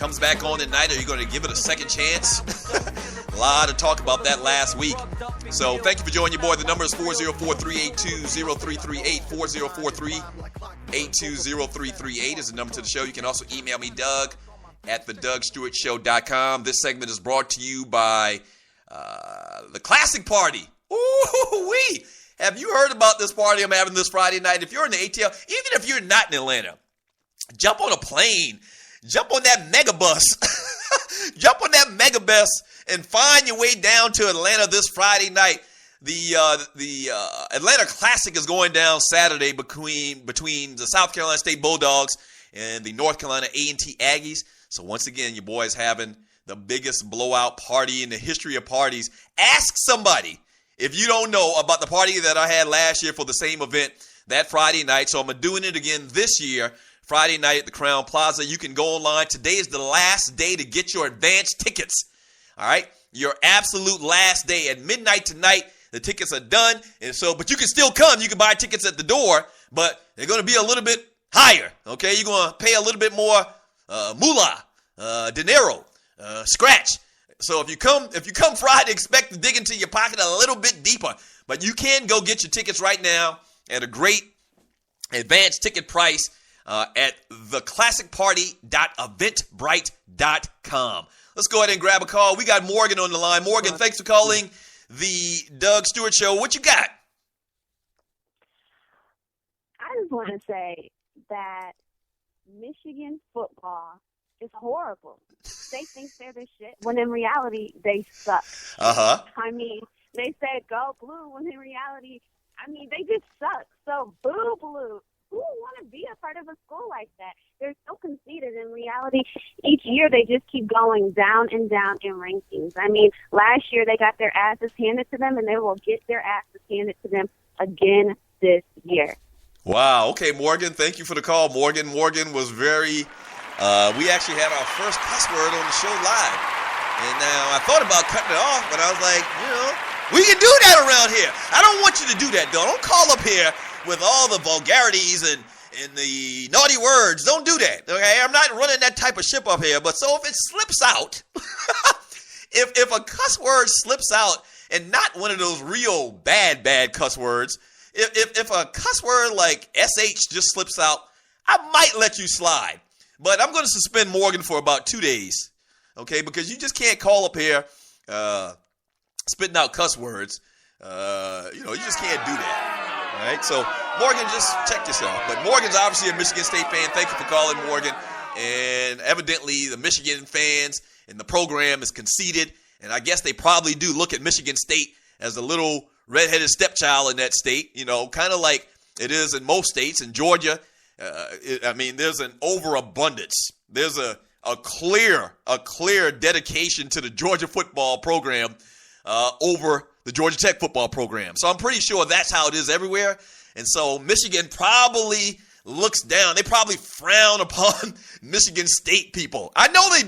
comes back on tonight? Are you going to give it a second chance? A lot of talk about that last week. So thank you for joining your boy. The number is 404-382-0338. 404-382-0338 is the number to the show. You can also email me, Doug, at thedougstewartshow.com. This segment is brought to you by the Classic Party. Ooh-wee! Have you heard about this party I'm having this Friday night? If you're in the ATL, even if you're not in Atlanta, jump on a plane. Jump on that megabus. Jump on that megabus and find your way down to Atlanta this Friday night. The Atlanta Classic is going down Saturday between the South Carolina State Bulldogs and the North Carolina A&T Aggies. So once again, your boy is having the biggest blowout party in the history of parties. Ask somebody if you don't know about the party that I had last year for the same event that Friday night. So I'm doing it again this year, Friday night at the Crowne Plaza. You can go online. Today is the last day to get your advance tickets. All right? Your absolute last day. At midnight tonight, the tickets are done. And so, but you can still come. You can buy tickets at the door, but they're going to be a little bit higher. Okay? You're going to pay a little bit more moolah, dinero, scratch. So if you come Friday, expect to dig into your pocket a little bit deeper. But you can go get your tickets right now at a great advanced ticket price at theclassicparty.eventbrite.com. Let's go ahead and grab a call. We got Morgan on the line. Morgan, thanks for calling the Doug Stewart Show. What you got? I just want to say that Michigan football is horrible. They think they're the shit, when in reality, they suck. Uh-huh. I mean, they said go blue, when in reality, they just suck. So boo blue. Who would want to be a part of a school like that? They're so conceited. In reality, each year they just keep going down and down in rankings. Last year they got their asses handed to them, and they will get their asses handed to them again this year. Wow. Okay, Morgan, thank you for the call. Morgan was very... we actually had our first cuss word on the show live. And now I thought about cutting it off, but I was like, we can do that around here. I don't want you to do that, though. Don't call up here with all the vulgarities and the naughty words. Don't do that, okay? I'm not running that type of ship up here. But so if it slips out, if a cuss word slips out, and not one of those real bad cuss words, if a cuss word like SH just slips out, I might let you slide. But I'm going to suspend Morgan for about 2 days, okay? Because you just can't call up here spitting out cuss words. You just can't do that, all right? So, Morgan, just check yourself. But Morgan's obviously a Michigan State fan. Thank you for calling, Morgan. And evidently, the Michigan fans and the program is conceited. And I guess they probably do look at Michigan State as a little redheaded stepchild in that state, kind of like it is in most states. In Georgia, there's an overabundance. There's a clear dedication to the Georgia football program over the Georgia Tech football program. So I'm pretty sure that's how it is everywhere. And so Michigan probably looks down. They probably frown upon Michigan State people. I know they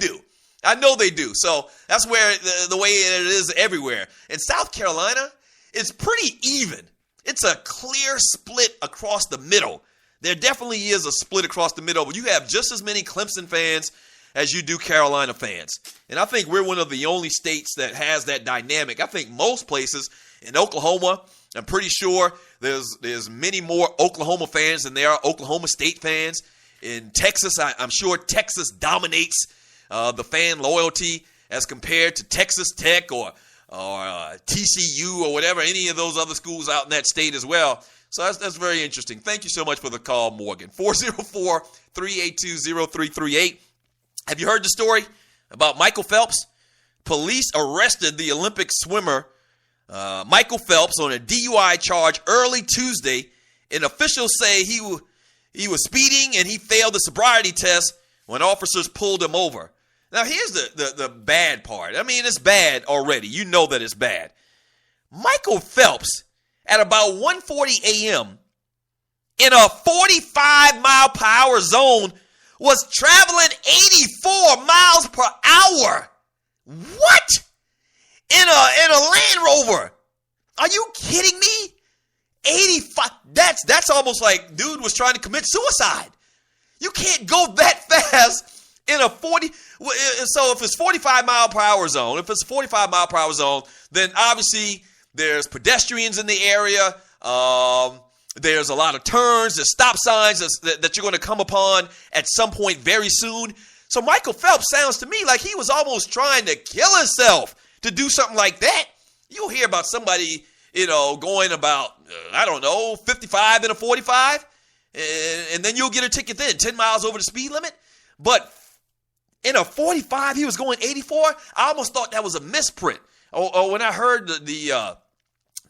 do. So that's where the way it is everywhere. In South Carolina, it's pretty even. It's a clear split across the middle. There definitely is a split across the middle, but you have just as many Clemson fans as you do Carolina fans. And I think we're one of the only states that has that dynamic. I think most places in Oklahoma, I'm pretty sure there's many more Oklahoma fans than there are Oklahoma State fans. In Texas, I'm sure Texas dominates the fan loyalty as compared to Texas Tech or TCU or whatever, any of those other schools out in that state as well. So that's very interesting. Thank you so much for the call, Morgan. 404-382-0338. Have you heard the story about Michael Phelps? Police arrested the Olympic swimmer Michael Phelps on a DUI charge early Tuesday, and officials say he was speeding and he failed the sobriety test when officers pulled him over. Now, here's the bad part. It's bad already. You know that it's bad. Michael Phelps, at about 1:40 a.m., in a 45-mile-per-hour zone, was traveling 84 miles per hour. What? In a Land Rover. Are you kidding me? 85. That's almost like dude was trying to commit suicide. You can't go that fast in a 40. So if it's 45 mile per hour zone, if it's a 45 mile per hour zone, then obviously there's pedestrians in the area. There's a lot of turns, there's stop signs that you're going to come upon at some point very soon. So Michael Phelps sounds to me like he was almost trying to kill himself to do something like that. You'll hear about somebody, going about, 55 in a 45, and then you'll get a ticket then, 10 miles over the speed limit. But in a 45, he was going 84. I almost thought that was a misprint. Or when I heard the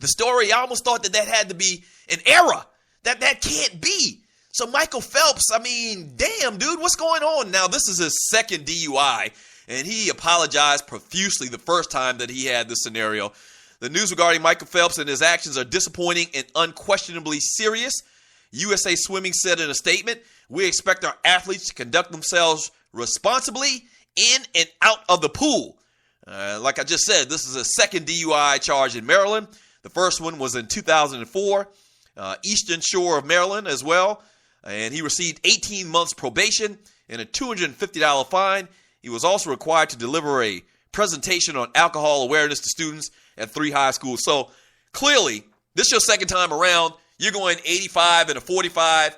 story, I almost thought that had to be an error. That can't be. So Michael Phelps, I mean, damn, dude, what's going on? Now, this is his second DUI, and he apologized profusely the first time that he had this scenario. The news regarding Michael Phelps and his actions are disappointing and unquestionably serious. USA Swimming said in a statement, "We expect our athletes to conduct themselves responsibly in and out of the pool." Like I just said, this is a second DUI charge in Maryland. The first one was in 2004, Eastern Shore of Maryland as well. And he received 18 months probation and a $250 fine. He was also required to deliver a presentation on alcohol awareness to students at 3 high schools. So clearly, this is your second time around. You're going 85 and a 45.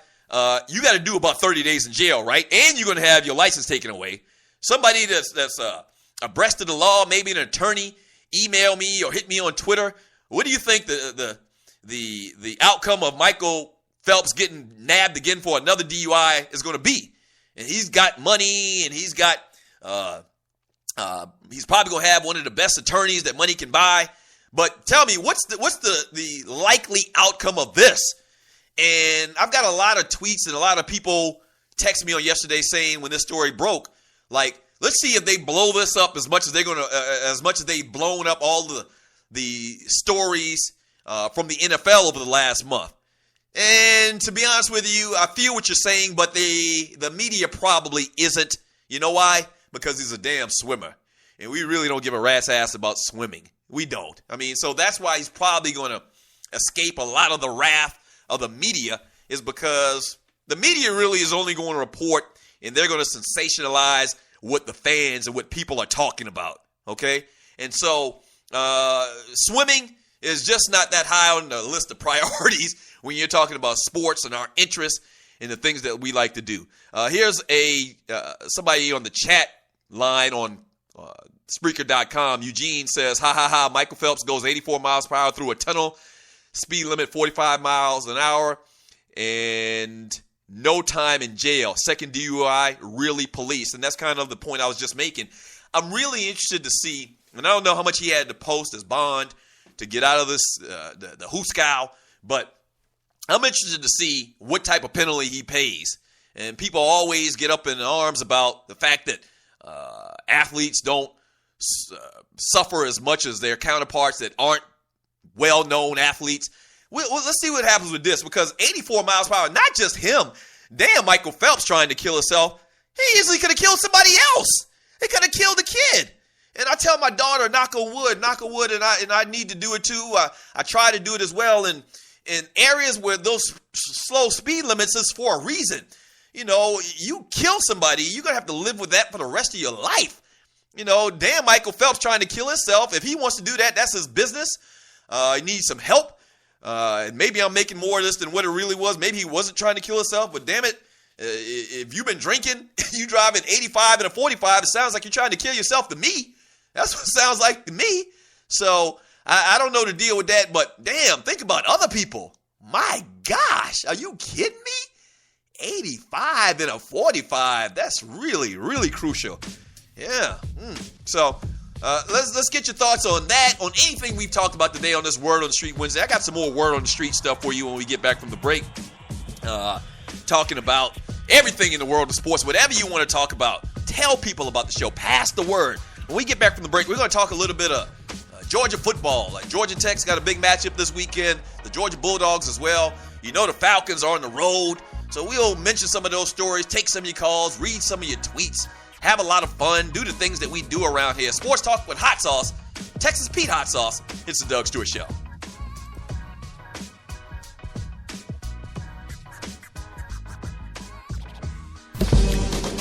You got to do about 30 days in jail, right? And you're going to have your license taken away. Somebody that's abreast of the law, maybe an attorney, email me or hit me on Twitter. What do you think the outcome of Michael Phelps getting nabbed again for another DUI is going to be? And he's got money, and he's got he's probably going to have one of the best attorneys that money can buy. But tell me, what's the likely outcome of this? And I've got a lot of tweets and a lot of people text me on yesterday saying when this story broke, like, let's see if they blow this up as much as they've blown up all the stories from the NFL over the last month. And to be honest with you, I feel what you're saying, but the media probably isn't. You know why? Because he's a damn swimmer. And we really don't give a rat's ass about swimming. We don't. I mean, so that's why he's probably going to escape a lot of the wrath of the media, is because the media really is only going to report, and they're going to sensationalize what the fans and what people are talking about, okay? And so swimming is just not that high on the list of priorities when you're talking about sports and our interests and the things that we like to do. Here's somebody on the chat line on Spreaker.com. Eugene says, ha, ha, ha, Michael Phelps goes 84 miles per hour through a tunnel, speed limit 45 miles an hour, and no time in jail. Second DUI, really police. And that's kind of the point I was just making. I'm really interested to see, and I don't know how much he had to post as bond to get out of this, the hooscow, but I'm interested to see what type of penalty he pays. And people always get up in arms about the fact that athletes don't suffer as much as their counterparts that aren't well-known athletes. Well, let's see what happens with this, because 84 miles per hour, not just him. Damn, Michael Phelps trying to kill himself. He easily could have killed somebody else. He could have killed a kid. And I tell my daughter, knock on wood, and I need to do it too. I try to do it as well. And in areas where those slow speed limits is for a reason. You know, you kill somebody, you're going to have to live with that for the rest of your life. You know, damn, Michael Phelps trying to kill himself. If he wants to do that, that's his business. He needs some help. And maybe I'm making more of this than what it really was. Maybe he wasn't trying to kill himself, but damn it, if you've been drinking, you driving 85 and a 45, it sounds like you're trying to kill yourself to me. That's what it sounds like to me. So I don't know the deal with that, but damn, think about other people. My gosh, are you kidding me? 85 and a 45, that's really, really crucial. Yeah. So let's get your thoughts on that, on anything we've talked about today on this Word on the Street Wednesday. I got some more Word on the Street stuff for you when we get back from the break. Talking about everything in the world of sports, whatever you want to talk about. Tell people about the show. Pass the word. When we get back from the break, we're going to talk a little bit of Georgia football. Like Georgia Tech's got a big matchup this weekend. The Georgia Bulldogs as well. You know the Falcons are on the road. So we'll mention some of those stories, take some of your calls, read some of your tweets, have a lot of fun, do the things that we do around here. Sports Talk with Hot Sauce, Texas Pete Hot Sauce. It's the Doug Stewart Show.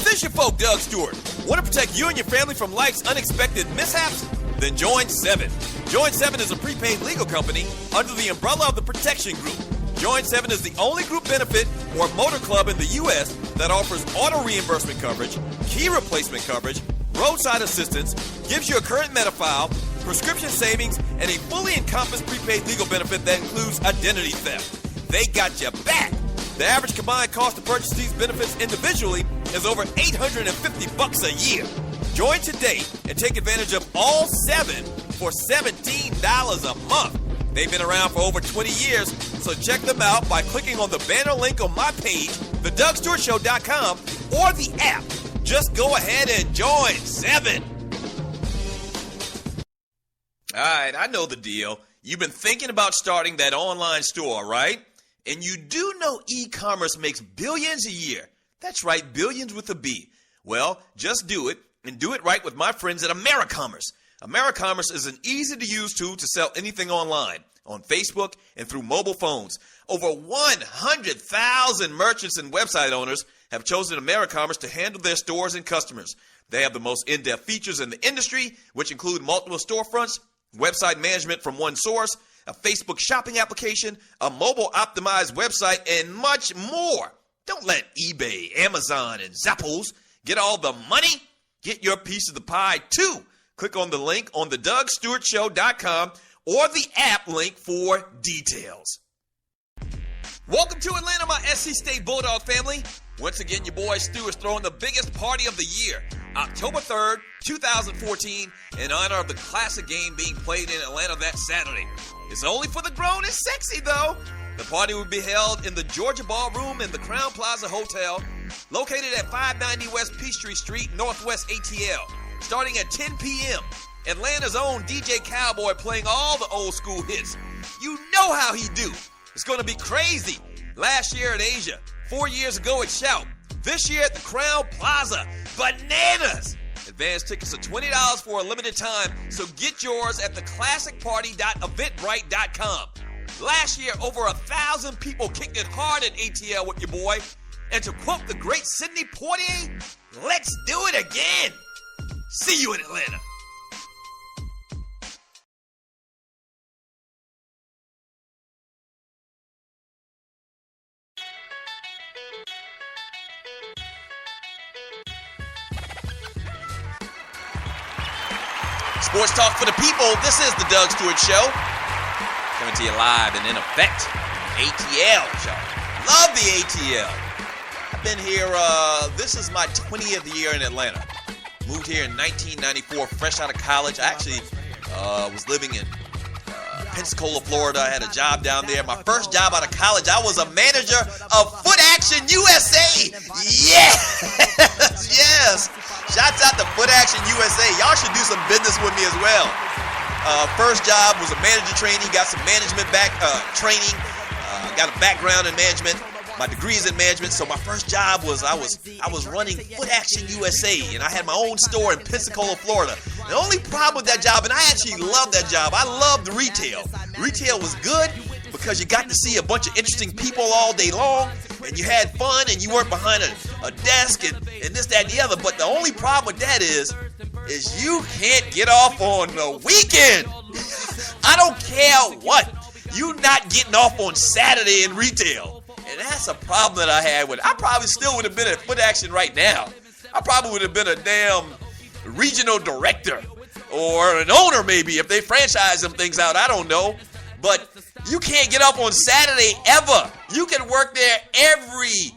This your Kinfolk Doug Stewart. Want to protect you and your family from life's unexpected mishaps? Then join 7. Join 7 is a prepaid legal company under the umbrella of the Protection Group. Join 7 is the only group benefit or motor club in the U.S. that offers auto reimbursement coverage, key replacement coverage, roadside assistance, gives you a current Medi-file, prescription savings, and a fully encompassed prepaid legal benefit that includes identity theft. They got your back. The average combined cost to purchase these benefits individually is over $850 a year. Join today and take advantage of all 7 for $17 a month. They've been around for over 20 years, so check them out by clicking on the banner link on my page, thedougstewartshow.com, or the app. Just go ahead and join 7. All right, I know the deal. You've been thinking about starting that online store, right? And you do know e-commerce makes billions a year. That's right, billions with a B. Well, just do it, and do it right with my friends at AmeriCommerce. AmeriCommerce is an easy-to-use tool to sell anything online, on Facebook, and through mobile phones. Over 100,000 merchants and website owners have chosen AmeriCommerce to handle their stores and customers. They have the most in-depth features in the industry, which include multiple storefronts, website management from one source, a Facebook shopping application, a mobile-optimized website, and much more. Don't let eBay, Amazon, and Zappos get all the money. Get your piece of the pie, too. Click on the link on thedougstewartshow.com or the app link for details. Welcome to Atlanta, my SC State Bulldog family. Once again, your boy Stu is throwing the biggest party of the year, October 3rd, 2014, in honor of the classic game being played in Atlanta that Saturday. It's only for the grown and sexy, though. The party will be held in the Georgia Ballroom in the Crown Plaza Hotel, located at 590 West Peachtree Street, Northwest ATL, starting at 10 p.m. Atlanta's own DJ Cowboy playing all the old school hits. You know how he do. It's going to be crazy. Last year at Asia, 4 years ago at Shout, this year at the Crown Plaza. Bananas! Advance tickets are $20 for a limited time, so get yours at theclassicparty.eventbrite.com. Last year, over 1,000 people kicked it hard at ATL with your boy. And to quote the great Sidney Poitier, let's do it again. See you in Atlanta. Sports talk for the people. This is the Doug Stewart Show. Coming to you live and in effect. ATL show. Love the ATL. I've been here, this is my 20th year in Atlanta. Moved here in 1994, fresh out of college. I actually was living in Pensacola, Florida. I had a job down there. My first job out of college, I was a manager of Foot Action USA. Yes! Yes! Shouts out to Foot Action USA. Y'all should do some business with me as well. First job was a manager trainee. Got some management training. Got a background in management. My degree is in management. So my first job was I was running Foot Action USA, and I had my own store in Pensacola, Florida. The only problem with that job, and I actually loved that job, I loved retail. Retail was good because you got to see a bunch of interesting people all day long, and you had fun, and you weren't behind a desk and this, that, and the other. But the only problem with that is you can't get off on the weekend. I don't care what. You not getting off on Saturday in retail. And that's a problem that I had with it. I probably still would have been at Foot Action right now. I probably would have been a damn regional director or an owner maybe if they franchise them things out. I don't know. But you can't get off on Saturday ever. You can work there every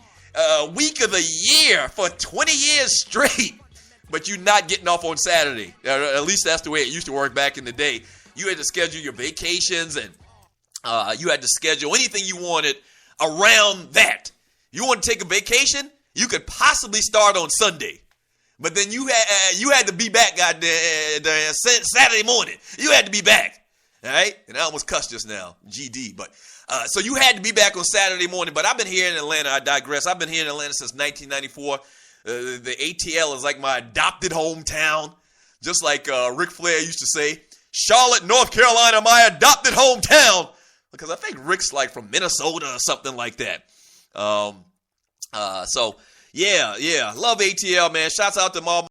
week of the year for 20 years straight. But you're not getting off on Saturday. At least that's the way it used to work back in the day. You had to schedule your vacations and you had to schedule anything you wanted around that. You want to take a vacation? You could possibly start on Sunday. But then you had to be back Saturday morning. You had to be back. All right? And I almost cussed just now. GD. But so you had to be back on Saturday morning. But I've been here in Atlanta. I digress. I've been here in Atlanta since 1994. The ATL is like my adopted hometown. Just like Ric Flair used to say, Charlotte, North Carolina, my adopted hometown. Because I think Rick's like from Minnesota or something like that. So, Yeah. Love ATL, man. Shouts out to all